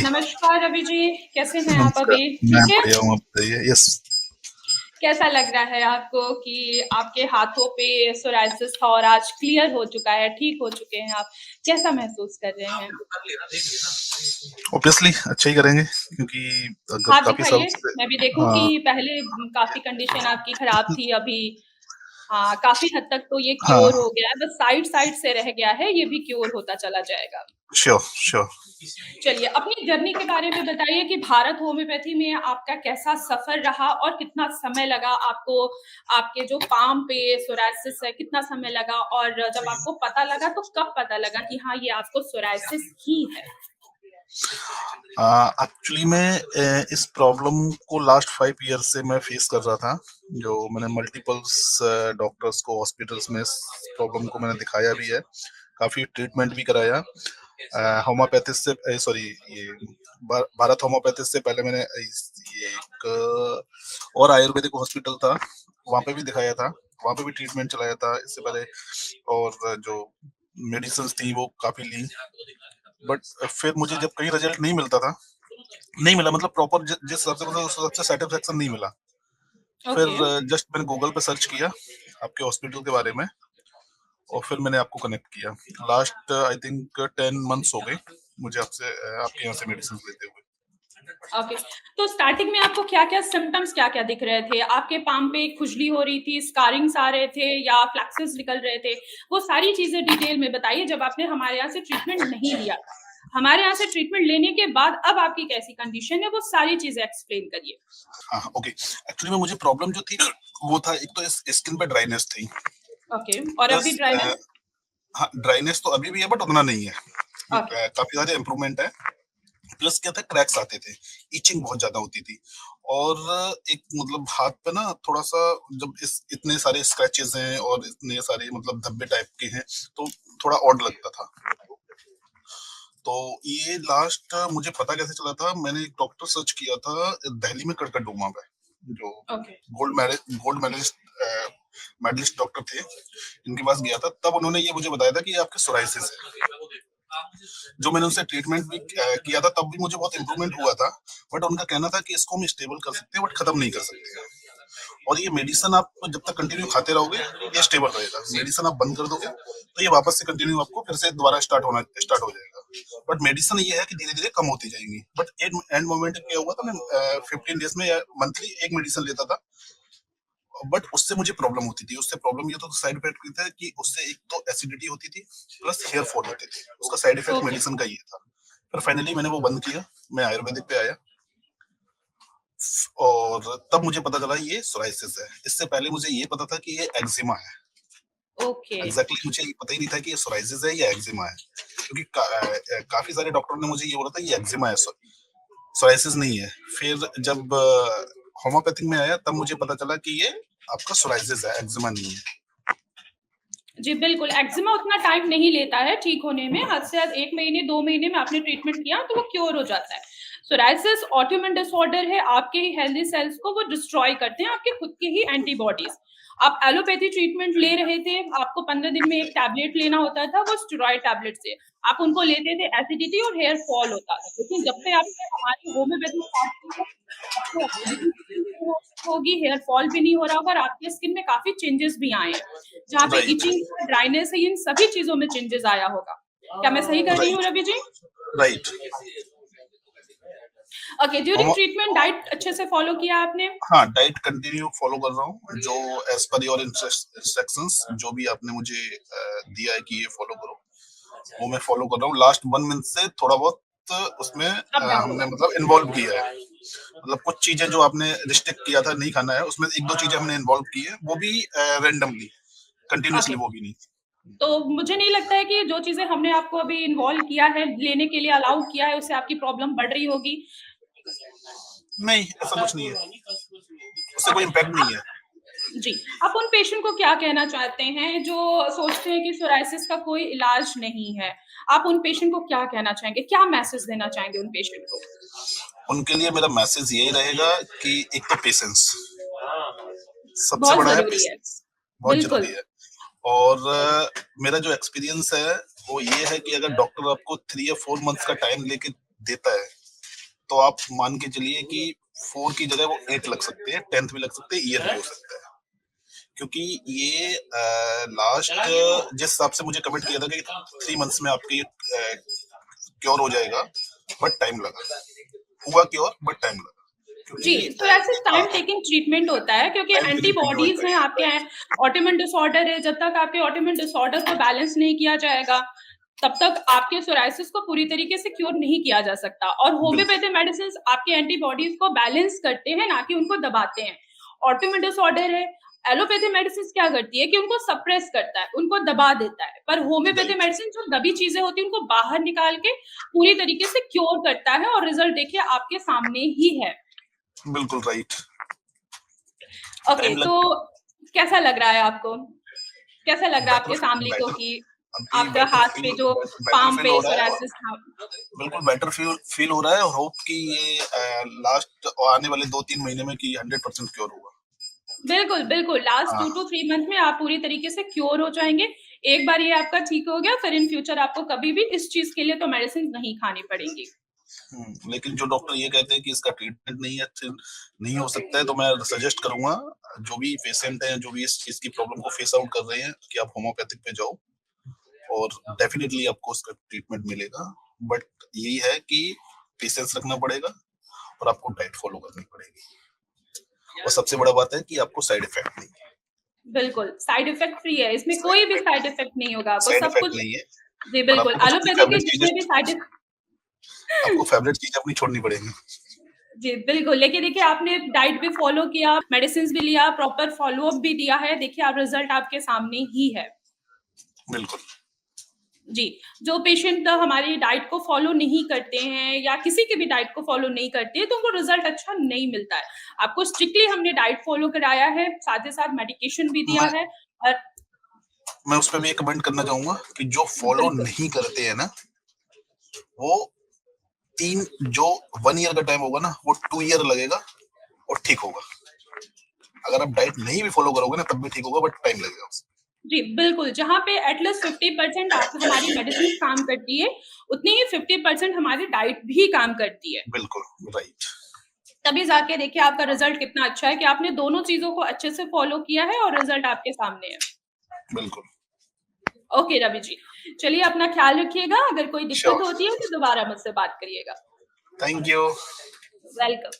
नमस्कार रवि जी, कैसे हैं आप नमस्कार। अभी? मैं ठीक है? बढ़िया हूँ, आप बताइए। यस। कैसा लग रहा है आपको कि आपके हाथों पे सोरायसिस था और आज क्लियर हो चुका है, ठीक हो चुके हैं आप? कैसा महसूस कर रहे हैं? ऑब्वियसली अच्छा ही करेंगे क्योंकि अगर हाथ काफी साल दिखाइए, से। मैं भी देखूँ कि हाँ। पहले काफ़ी कंडीशन आपकी खराब थी, अभी हाँ, काफ़ी हद तक तो ये हाँ। क्योर हो गया है, बस साइड-साइड से रह गया है, ये भी क्योर होता चला जाएगा। Sure sure. चलिए, अपनी जर्नी के बारे में बताइए कि भारत होम्योपैथी में आपका कैसा सफ़र रहा और कितना समय लगा आपको, आपके जो पाम पे सोरायसिस है, कितना समय लगा और जब आपको पता लगा तो कब पता लगा कि हाँ, ये आपको सोरायसिस ही है? एक्चुअली मैं इस प्रॉब्लम को लास्ट 5 ईयर से मैं फेस कर रहा था। जो मैंने मल्टीपल्स डॉक्टर्स को हॉस्पिटल्स में इस प्रॉब्लम को मैंने दिखाया भी है, काफी ट्रीटमेंट भी कराया। होम्योपैथिस्ट से सॉरी ये भारत होम्योपैथिस्ट से पहले मैंने ये एक और आयुर्वेदिक हॉस्पिटल था, वहां पे भी दिखाया था, वहां पे भी ट्रीटमेंट चलाया था इससे पहले। और जो मेडिसिन थी वो काफी ली, बट फिर मुझे जब कहीं रिजल्ट नहीं मिला मतलब प्रॉपर जिस हिसाब से मतलब उस हिसाब से सेटिस्फेक्शन नहीं मिला। फिर ओके। जस्ट मैंने गूगल पे सर्च किया आपके हॉस्पिटल के बारे में, और फिर मैंने आपको कनेक्ट किया। लास्ट आई थिंक 10 मंथ्स हो गए मुझे आपके यहाँ से मेडिसिन लेते हुए। ओके, तो स्टार्टिंग में आपको क्या-क्या सिम्पटम्स क्या-क्या दिख रहे थे? आपके पाम पे खुजली हो रही थी, स्कारिंग्स आ रहे थे या फ्लैक्सेस निकल रहे थे? वो सारी चीज़ें डिटेल में बताइए जब आपने हमारे यहाँ से ट्रीटमेंट नहीं लिया था। हमारे यहाँ से ट्रीटमेंट लेने के बाद अब आपकी कैसी कंडीशन है, वो सारी चीज़ें एक्सप्लेन करिए। हाँ, ओके। एक्चुअली में मुझे प्रॉब्लम जो थी वो था, एक तो स्किन पे ड्राइनेस थी, ओके, और प्लस अभी ड्राइनेस? हाँ ड्राइनेस तो अभी भी है बट उतना नहीं है। ओके, काफी ज्यादा इम्प्रूवमेंट है। प्लस क्या था, क्रैक्स आते थे, इचिंग बहुत ज्यादा होती थी, और एक मतलब हाथ पे ना थोड़ा सा, जब इस इतने सारे स्क्रैचेस हैं और इतने सारे मतलब धब्बे टाइप के हैं, तो थोड़ा ऑड लगता था। तो ये लास्ट मुझे पता कैसे चला था, मैंने एक डॉक्टर सर्च किया था दिल्ली में कड़कड़डूमा में, जो ओके, गोल्ड मेडलिस्ट डॉक्टर थे, इनके पास गया था। तब उन्होंने ये मुझे बताया था कि ये आपके सोराइसिस है। जो मैंने उनसे ट्रीटमेंट भी किया था, तब भी मुझे बहुत इंप्रूवमेंट हुआ था, बट उनका कहना था कि इसको हम स्टेबल कर सकते हैं बट खत्म नहीं कर सकते। और ये मेडिसिन आप जब तक कंटिन्यू खाते रहोगे ये स्टेबल रहेगा, मेडिसिन आप बंद कर दोगे तो ये वापस से कंटिन्यू आपको फिर से दोबारा स्टार्ट हो जाएगा। बट मेडिसिन ये है कि धीरे धीरे कम होती जाएंगी। बट एंड मोमेंट क्या हुआ था, मैं 15 डेज में या मंथली एक मेडिसिन लेता था, बट उससे मुझे प्रॉब्लम होती थी। उससे प्रॉब्लम ये तो साइड इफेक्ट ये था कि उससे एक तो एसिडिटी होती थी, प्लस हेयर फॉल होते थे। उसका साइड इफेक्ट ओके। मेडिसिन का ये था। फिर फाइनली मैंने वो बंद किया, मैं आयुर्वेदिक पे आया, और तब मुझे पता चला ये सोराइसिस है। इससे पहले मुझे ये पता था कि ये एक्जिमा है। ओके, एग्जैक्टली मुझे ये पता ही नहीं था कि ये सोराइसिस है या एक्जिमा है, क्योंकि काफी सारे डॉक्टरों ने मुझे ये बोला था ये एक्जिमा है, सोराइसिस नहीं है। फिर जब होम्योपैथिक में आया तब मुझे पता चला कि ये आपका सोराइसिस है, एक्जिमा नहीं है। जी, बिल्कुल, एक्ज़िमा उतना टाइम नहीं लेता है ठीक होने में, हद से हद 1 महीने, 2 महीने में आपने ट्रीटमेंट किया तो वो क्योर हो जाता है। सोरायसिस ऑटोइम्यून डिसऑर्डर है, आपके ही हेल्दी सेल्स को वो डिस्ट्रॉय करते हैं, आपके खुद के ही एंटीबॉडीज़। आप एलोपैथी ट्रीटमेंट ले रहे थे, आपको 15 दिन में 1 टैबलेट लेना होता था, वो स्टेरॉइड टैबलेट से। आप उनको लेते थे, एसिडिटी और हेयर फॉल होता था। लेकिन जब से आपने हमारी होम्योपैथी स्टार्ट की है, आपको एसिडिटी भी नहीं होगी, हेयर फॉल भी नहीं हो रहा होगा और आपकी स्किन में काफ़ी चेंजेस भी आए हैं। जहाँ पे राइट इचिंग है, ड्राइनेस है, इन सभी चीज़ों में चेंजेस आया होगा। क्या मैं सही कर रही हूँ right Ravi ji? Right. Okay, during treatment diet अच्छे से फॉलो किया आपने? हाँ, डाइट कंटिन्यू फॉलो कर रहा हूँ, जो एज पर योर इंस्ट्रक्शंस जो भी आपने मुझे दिया है कि ये फॉलो करो, वो मैं फॉलो कर रहा हूँ। लास्ट 1 मंथ से थोड़ा बहुत उसमें अप डाउन हमने हुआ। मतलब इन्वॉल्व किया है। मतलब कुछ चीजें जो आपने रिस्ट्रिक्ट किया था नहीं खाना है, उसमें एक दो चीजें हमने इन्वॉल्व की है, वो भी रेंडमली, ओके, कंटिन्यूअसली वो भी नहीं। तो मुझे नहीं लगता है कि जो चीज़ें हमने आपको अभी इन्वॉल्व किया है, लेने के लिए अलाउ किया है, उससे आपकी प्रॉब्लम बढ़ रही होगी। नहीं, ऐसा कुछ नहीं है, उससे कोई इम्पैक्ट नहीं है। जी, आप उन पेशेंट को क्या कहना चाहते हैं जो सोचते हैं कि सोरायसिस का कोई इलाज नहीं है? आप उन पेशेंट को क्या कहना चाहेंगे? क्या मैसेज देना चाहेंगे उन पेशेंट को? उनके लिए मेरा मैसेज यही रहेगा कि एक तो पेशेंस सबसे बहुत बड़ा है, ज़रूरी है। पेशेंस बहुत बिल्कुल। जरूरी है। और मेरा जो एक्सपीरियंस है वो ये है कि अगर डॉक्टर आपको 3 या 4 मंथ्स का टाइम लेके देता है, तो आप मान के चलिए कि 4 की जगह वो 8 लग सकते हैं, 10th भी लग सकते हैं, ईयर भी हो सकता है। क्योंकि ये लास्ट जिस हिसाब से मुझे कमेंट किया था कि 3 मंथ्स में आपके क्योर हो जाएगा, बट टाइम लगा। हुआ क्योर बट टाइम लगा। जी, क्योंकि सोरायसिस टाइम हाँ, टेकिंग ट्रीटमेंट होता है क्योंकि टाइम टेकिंग ट्रीटमेंट एंटीबॉडीज़ होता हैं है। आपके ऑटोइम्यून डिसऑर्डर है, जब तक आपके ऑटोइम्यून डिसऑर्डर को बैलेंस नहीं किया जाएगा, तब तक आपके सोरायसिस को पूरी तरीके से क्योर नहीं किया जा सकता और बिल्कुल, होम्योपैथी मेडिसिन्स आपके एंटीबॉडीज़ को बैलेंस करते हैं, ना कि उनको दबाते हैं। ऑटोइम्यून डिसऑर्डर है, एलोपैथी मेडिसिन्स क्या करती है कि उनको सप्रेस करता है, उनको दबा देता है, पर होम्योपैथी राइट, मेडिसिन जो दबी चीज़ें होती हैं, उनको बाहर निकाल के पूरी तरीके से क्योर करता है और रिज़ल्ट देखिए आपके सामने ही है। बिल्कुल राइट। ओके, टाइम लग तो कैसा लग रहा है आपको? कैसा लग रहा है बेटर आपके फैमिली को बेटर कि अभी आपका हाथ पे जो बेटर पाम फील पे हो रहा है और सोरायसिस था? बिल्कुल बेटर फील हो रहा है और होप कि ये लास्ट आने वाले 2-3 महीने में कि 100% क्योर होगा। बिल्कुल, बिल्कुल, लास्ट 2 हाँ, टू 3 मंथ में आप पूरी तरीके से क्योर हो जाएँगे। एक बार ये आपका ठीक हो गया, फिर इन फ्यूचर आपको कभी भी इस चीज़ के लिए तो मेडिसिन नहीं खानी पड़ेंगी। लेकिन जो डॉक्टर ये कहते हैं कि इसका ट्रीटमेंट नहीं है, अच्छे नहीं हो सकता है, तो मैं सजेस्ट करूंगा जो भी पेशेंट हैं, जो भी इस चीज की प्रॉब्लम को फेस आउट कर रहे हैं, कि आप होम्योपैथिक पे जाओ और डेफिनेटली आपको उसका ट्रीटमेंट मिलेगा। बट यही है कि पेशेंस रखना पड़ेगा और आपको डाइट फॉलो करनी पड़ेगी और सबसे बड़ा बात है कि आपको साइड इफेक्ट नहीं है। बिल्कुल, साइड इफ़ेक्ट फ्री है, इसमें कोई भी साइड इफ़ेक्ट नहीं होगा आपको, साइड सब इफेक्ट कुछ नहीं है, जी, पर बिल्कुल, आपको कुछ अपनी एलोपैथी के फेवरेट चीजें जितने भी साइड इफ आपको फेवरेट चीजें अपनी छोड़नी पड़ेंगी। जी, बिल्कुल, लेकिन देखिए आपने डाइट भी फ़ॉलो किया, मेडिसिन्स भी लिया, प्रॉपर फ़ॉलो-अप भी दिया है, देखिए आप रिज़ल्ट आपके सामने ही है। बिल्कुल। जी, जो पेशेंट हमारी डाइट को फ़ॉलो नहीं करते हैं या किसी की भी डाइट को फ़ॉलो नहीं करते हैं, तो उनको रिज़ल्ट अच्छा नहीं मिलता है। आपको स्ट्रिक्टली हमने डाइट फ़ॉलो कराया है, साथ ही साथ मेडिकेशन भी दिया मैं है और मैं उस पे भी एक कमेंट करना चाहूंगा कि जो फॉलो बिल्कुल, नहीं करते हैं ना, वो 3 जो 1 ईयर का टाइम होगा ना, वो 2 ईयर लगेगा और ठीक होगा। अगर आप डाइट नहीं भी फॉलो करोगे ना, तब भी ठीक होगा, बट टाइम लगेगा उसमें। जी, बिल्कुल, जहाँ पे एट लीस्ट 50% आप हमारी मेडिसिन्स काम करती है, उतनी ही 50% हमारी डाइट भी काम करती है। बिल्कुल, राइट। तभी जाके देखिए आपका रिज़ल्ट कितना अच्छा है कि आपने दोनों चीज़ों को अच्छे से फ़ॉलो किया है और रिज़ल्ट आपके सामने है। बिल्कुल, ओके रवि जी, चलिए अपना ख़्याल रखिएगा, अगर कोई दिक्कत श्योर। होती है तो दोबारा मुझसे बात करिएगा। Thank you. वेलकम।